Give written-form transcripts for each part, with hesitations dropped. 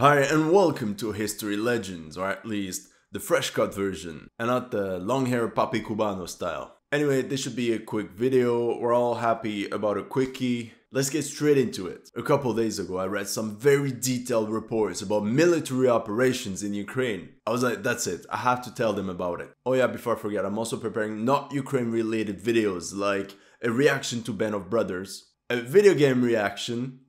Hi and welcome to History Legends, or at least the fresh cut version, and not the long hair papi cubano style. Anyway, this should be a quick video. We're all happy about a quickie. Let's get straight into it. A couple days ago I read some very detailed reports about military operations in Ukraine. I was like, that's it, I have to tell them about it. Oh yeah, before I forget, I'm also preparing not Ukraine related videos like a reaction to Band of Brothers, a video game reaction,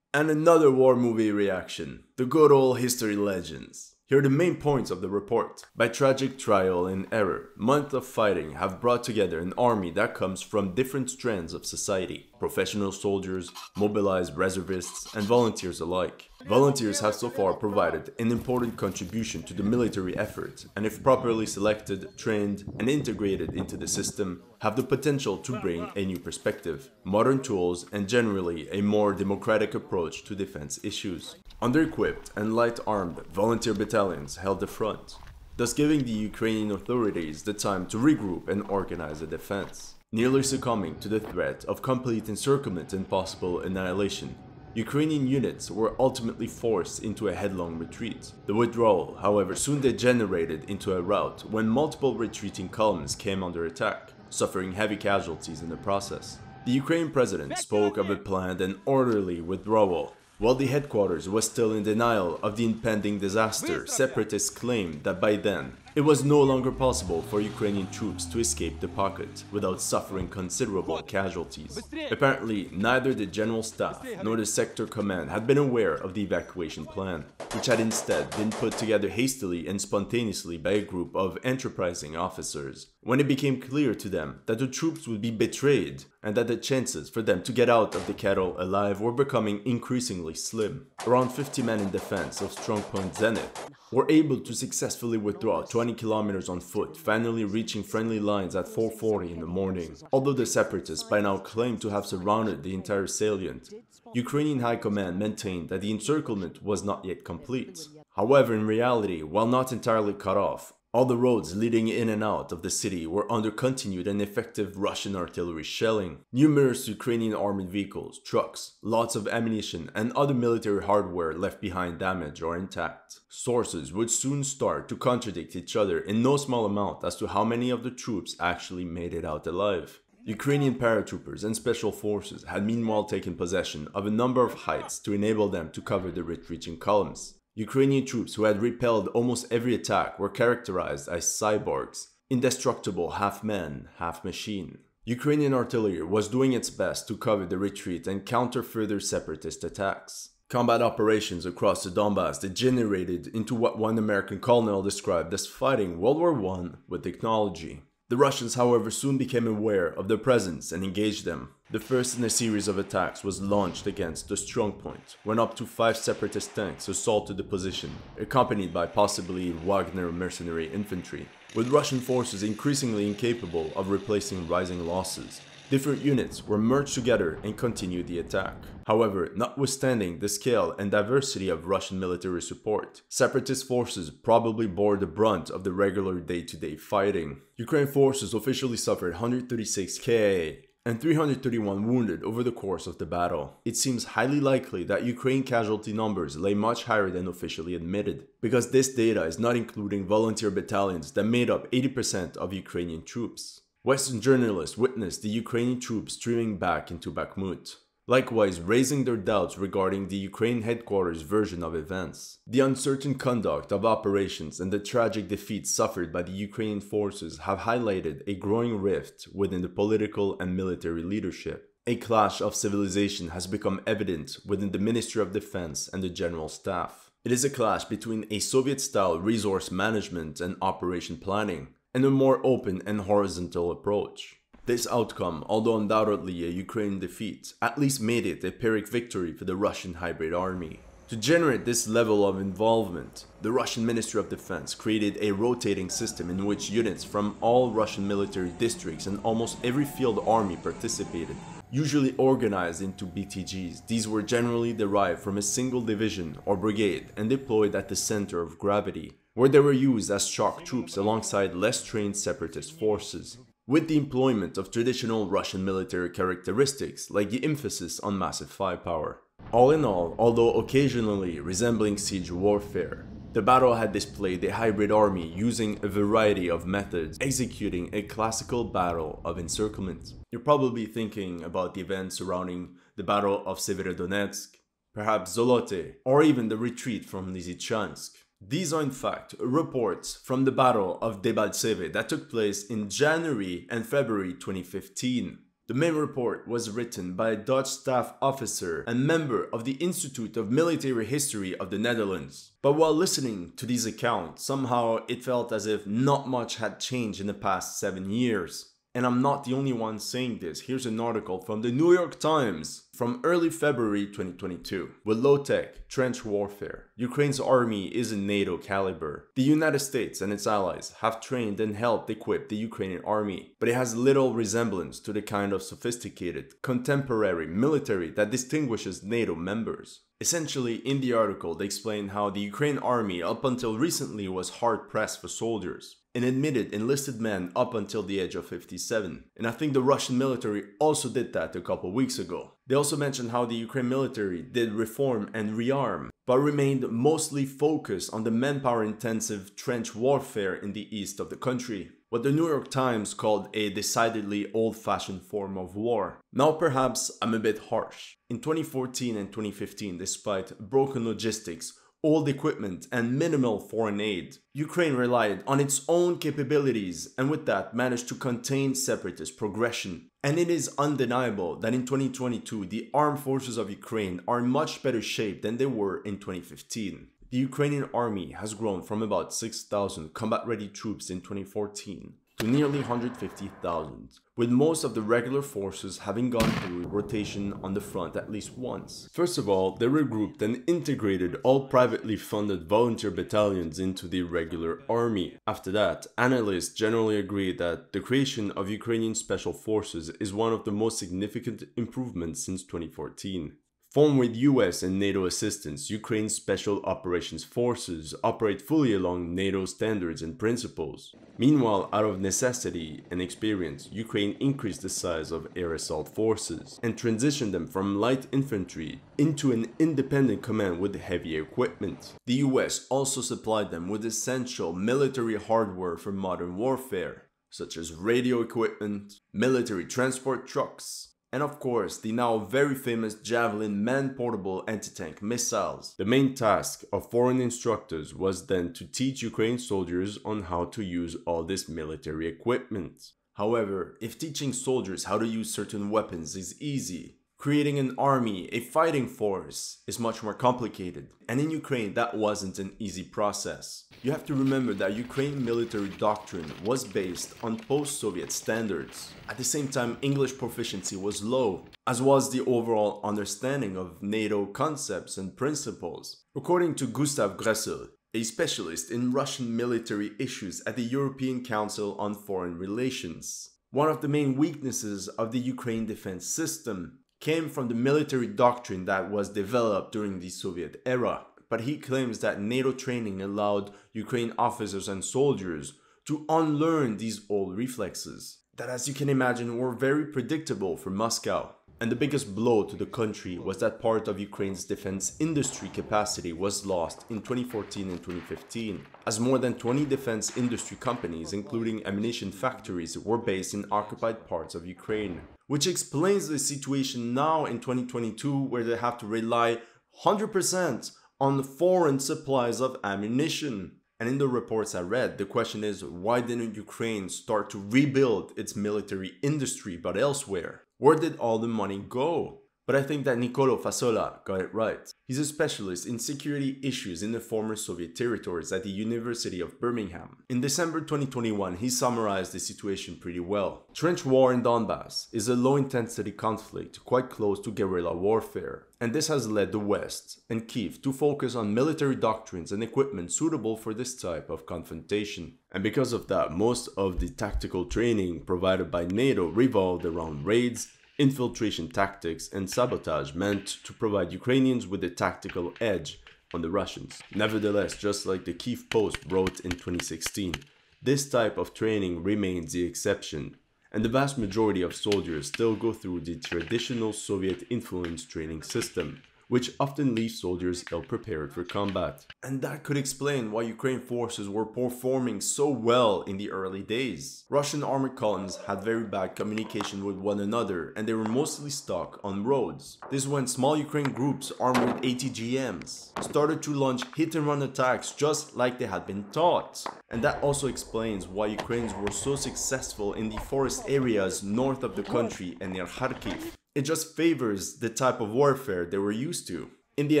and another war movie reaction, the good old History Legends. Here are the main points of the report. By tragic trial and error, months of fighting have brought together an army that comes from different strands of society. Professional soldiers, mobilized reservists, and volunteers alike. Volunteers have so far provided an important contribution to the military effort, and if properly selected, trained, and integrated into the system, have the potential to bring a new perspective, modern tools, and generally a more democratic approach to defense issues. Under-equipped and light-armed volunteer battalions held the front, thus giving the Ukrainian authorities the time to regroup and organize a defense. Nearly succumbing to the threat of complete encirclement and possible annihilation, Ukrainian units were ultimately forced into a headlong retreat. The withdrawal, however, soon degenerated into a rout when multiple retreating columns came under attack, suffering heavy casualties in the process. The Ukrainian president spoke of a planned and orderly withdrawal. While the headquarters was still in denial of the impending disaster, separatists claimed that by then, it was no longer possible for Ukrainian troops to escape the pocket without suffering considerable casualties. Apparently, neither the General Staff nor the Sector Command had been aware of the evacuation plan, which had instead been put together hastily and spontaneously by a group of enterprising officers. When it became clear to them that the troops would be betrayed and that the chances for them to get out of the kettle alive were becoming increasingly slim, around 50 men in defense of strongpoint Zenith were able to successfully withdraw 20 kilometers on foot, finally reaching friendly lines at 4:40 in the morning. Although the separatists by now claimed to have surrounded the entire salient, Ukrainian High Command maintained that the encirclement was not yet complete. However, in reality, while not entirely cut off, all the roads leading in and out of the city were under continued and effective Russian artillery shelling. Numerous Ukrainian armored vehicles, trucks, lots of ammunition, and other military hardware left behind damaged or intact. Sources would soon start to contradict each other in no small amount as to how many of the troops actually made it out alive. Ukrainian paratroopers and special forces had meanwhile taken possession of a number of heights to enable them to cover the retreating columns. Ukrainian troops who had repelled almost every attack were characterized as cyborgs, indestructible half-man, half-machine. Ukrainian artillery was doing its best to cover the retreat and counter further separatist attacks. Combat operations across the Donbass degenerated into what one American colonel described as fighting World War I with technology. The Russians, however, soon became aware of their presence and engaged them. The first in a series of attacks was launched against the strongpoint, when up to 5 separatist tanks assaulted the position, accompanied by possibly Wagner mercenary infantry, with Russian forces increasingly incapable of replacing rising losses. Different units were merged together and continued the attack. However, notwithstanding the scale and diversity of Russian military support, separatist forces probably bore the brunt of the regular day-to-day fighting. Ukrainian forces officially suffered 136 KIA and 331 wounded over the course of the battle. It seems highly likely that Ukraine casualty numbers lay much higher than officially admitted, because this data is not including volunteer battalions that made up 80% of Ukrainian troops. Western journalists witnessed the Ukrainian troops streaming back into Bakhmut, likewise raising their doubts regarding the Ukraine headquarters' version of events. The uncertain conduct of operations and the tragic defeats suffered by the Ukrainian forces have highlighted a growing rift within the political and military leadership. A clash of civilization has become evident within the Ministry of Defense and the General Staff. It is a clash between a Soviet-style resource management and operation planning, and a more open and horizontal approach. This outcome, although undoubtedly a Ukrainian defeat, at least made it a Pyrrhic victory for the Russian hybrid army. To generate this level of involvement, the Russian Ministry of Defense created a rotating system in which units from all Russian military districts and almost every field army participated. Usually organized into BTGs, these were generally derived from a single division or brigade and deployed at the center of gravity, where they were used as shock troops alongside less trained separatist forces. With the employment of traditional Russian military characteristics like the emphasis on massive firepower, All in all, although occasionally resembling siege warfare, the battle had displayed a hybrid army using a variety of methods, executing a classical battle of encirclement. You're probably thinking about the events surrounding the Battle of Severodonetsk, perhaps Zolote, or even the retreat from Lysychansk. These are in fact reports from the Battle of Debaltseve that took place in January and February 2015. The main report was written by a Dutch staff officer and member of the Institute of Military History of the Netherlands. But while listening to these accounts, somehow it felt as if not much had changed in the past 7 years. And I'm not the only one saying this. Here's an article from the New York Times from early February 2022. With low-tech trench warfare, Ukraine's army is in NATO caliber. The United States and its allies have trained and helped equip the Ukrainian army, but it has little resemblance to the kind of sophisticated, contemporary military that distinguishes NATO members. Essentially, in the article, they explain how the Ukrainian army up until recently was hard-pressed for soldiers and admitted enlisted men up until the age of 57. And I think the Russian military also did that a couple weeks ago. They also mentioned how the Ukraine military did reform and rearm, but remained mostly focused on the manpower-intensive trench warfare in the east of the country, what the New York Times called a decidedly old-fashioned form of war. Now perhaps I'm a bit harsh. In 2014 and 2015, despite broken logistics, old equipment and minimal foreign aid, Ukraine relied on its own capabilities and with that managed to contain separatist progression. And it is undeniable that in 2022 the armed forces of Ukraine are in much better shape than they were in 2015. The Ukrainian army has grown from about 6,000 combat-ready troops in 2014 to nearly 150,000, with most of the regular forces having gone through rotation on the front at least once. First of all, they regrouped and integrated all privately funded volunteer battalions into the regular army. After that, analysts generally agree that the creation of Ukrainian special forces is one of the most significant improvements since 2014. Formed with US and NATO assistance, Ukraine's Special Operations Forces operate fully along NATO standards and principles. Meanwhile, out of necessity and experience, Ukraine increased the size of air assault forces and transitioned them from light infantry into an independent command with heavy equipment. The US also supplied them with essential military hardware for modern warfare, such as radio equipment, military transport trucks, and of course, the now very famous Javelin man-portable anti-tank missiles. The main task of foreign instructors was then to teach Ukrainian soldiers on how to use all this military equipment. However, if teaching soldiers how to use certain weapons is easy, creating an army, a fighting force, is much more complicated. And in Ukraine, that wasn't an easy process. You have to remember that Ukrainian military doctrine was based on post-Soviet standards. At the same time, English proficiency was low, as was the overall understanding of NATO concepts and principles. According to GUSTAV GRESSEL, a specialist in Russian military issues at the European Council on Foreign Relations, one of the main weaknesses of the Ukraine defense system came from the military doctrine that was developed during the Soviet era. But he claims that NATO training allowed Ukrainian officers and soldiers to unlearn these old reflexes that, as you can imagine, were very predictable for Moscow. And the biggest blow to the country was that part of Ukraine's defense industry capacity was lost in 2014 and 2015, as more than 20 defense industry companies, including ammunition factories, were based in occupied parts of Ukraine. Which explains the situation now in 2022 where they have to rely 100% on foreign supplies of ammunition. And in the reports I read, the question is, why didn't Ukraine start to rebuild its military industry but elsewhere? Where did all the money go? But I think that NICOLO FASOLA got it right. He's a specialist in security issues in the former Soviet territories at the University of Birmingham. In December 2021, he summarized the situation pretty well. Trench war in Donbass is a low-intensity conflict quite close to guerrilla warfare. And this has led the West and Kyiv to focus on military doctrines and equipment suitable for this type of confrontation. And because of that, most of the tactical training provided by NATO revolved around raids, infiltration tactics, and sabotage meant to provide Ukrainians with a tactical edge on the Russians. Nevertheless, just like the Kyiv Post wrote in 2016, this type of training remains the exception, and the vast majority of soldiers still go through the traditional Soviet-influenced training system, which often leaves soldiers ill-prepared for combat. And that could explain why Ukraine forces were performing so well in the early days. Russian armored columns had very bad communication with one another, and they were mostly stuck on roads. This is when small Ukraine groups armed with ATGMs started to launch hit-and-run attacks just like they had been taught. And that also explains why Ukrainians were so successful in the forest areas north of the country and near Kharkiv. It just favors the type of warfare they were used to. In the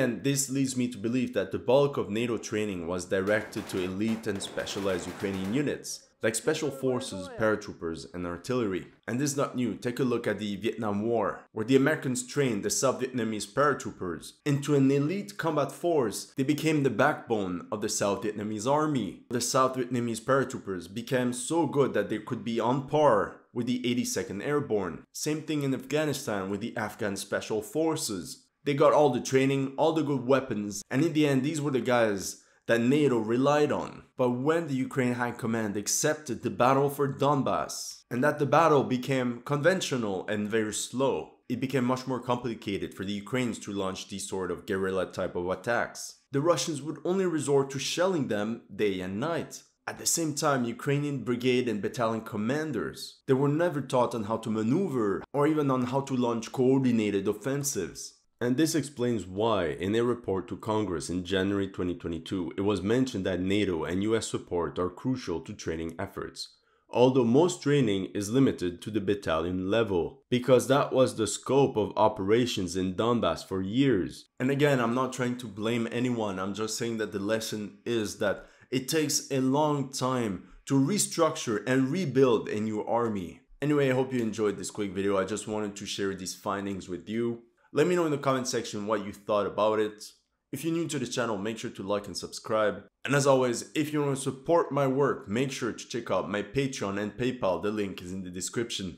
end, this leads me to believe that the bulk of NATO training was directed to elite and specialized Ukrainian units, like special forces, paratroopers, and artillery. And this is not new. Take a look at the Vietnam War, where the Americans trained the South Vietnamese paratroopers into an elite combat force. They became the backbone of the South Vietnamese army. The South Vietnamese paratroopers became so good that they could be on par with the 82nd Airborne. Same thing in Afghanistan with the Afghan Special Forces. They got all the training, all the good weapons, and in the end, these were the guys that NATO relied on. But when the Ukraine High Command accepted the battle for Donbass, and that the battle became conventional and very slow, it became much more complicated for the Ukrainians to launch these sort of guerrilla type of attacks. The Russians would only resort to shelling them day and night. At the same time, Ukrainian brigade and battalion commanders, they were never taught on how to maneuver or even on how to launch coordinated offensives. And this explains why, in a report to Congress in January 2022, it was mentioned that NATO and US support are crucial to training efforts, although most training is limited to the battalion level, because that was the scope of operations in Donbass for years. And again, I'm not trying to blame anyone, I'm just saying that the lesson is that it takes a long time to restructure and rebuild a new army. Anyway, I hope you enjoyed this quick video. I just wanted to share these findings with you. Let me know in the comment section what you thought about it. If you're new to the channel, make sure to like and subscribe. And as always, if you want to support my work, make sure to check out my Patreon and PayPal. The link is in the description.